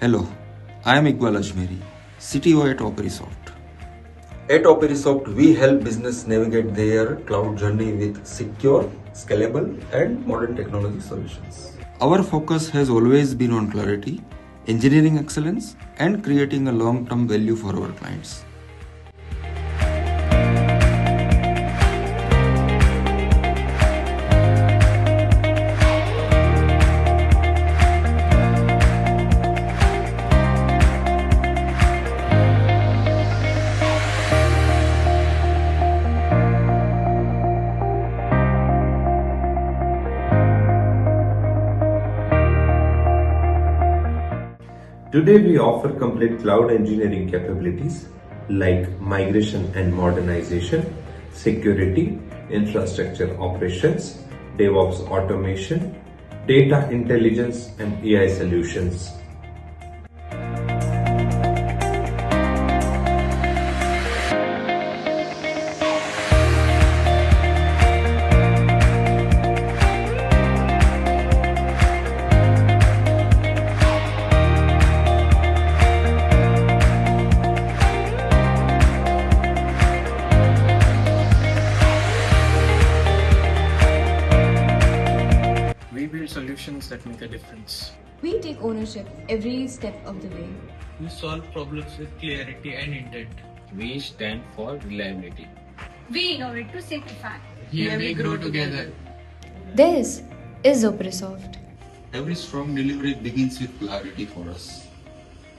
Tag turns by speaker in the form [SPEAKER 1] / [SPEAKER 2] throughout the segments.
[SPEAKER 1] Hello, I am Iqbal Ajmeri, CTO at Operisoft.
[SPEAKER 2] At Operisoft, we help business navigate their cloud journey with secure, scalable, and modern technology solutions.
[SPEAKER 1] Our focus has always been on clarity, engineering excellence, and creating a long-term value for our clients.
[SPEAKER 3] Today we offer complete cloud engineering capabilities like migration and modernization, security, infrastructure operations, DevOps automation, data intelligence and AI solutions.
[SPEAKER 4] We build solutions that make a difference.
[SPEAKER 5] We take ownership every step of the way.
[SPEAKER 6] We solve problems with clarity and intent.
[SPEAKER 7] We stand for reliability.
[SPEAKER 8] We innovate to simplify.
[SPEAKER 6] Here we grow together.
[SPEAKER 5] This is Operisoft.
[SPEAKER 1] Every strong delivery begins with clarity for us.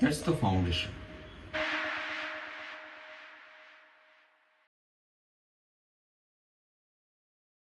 [SPEAKER 1] That's the foundation.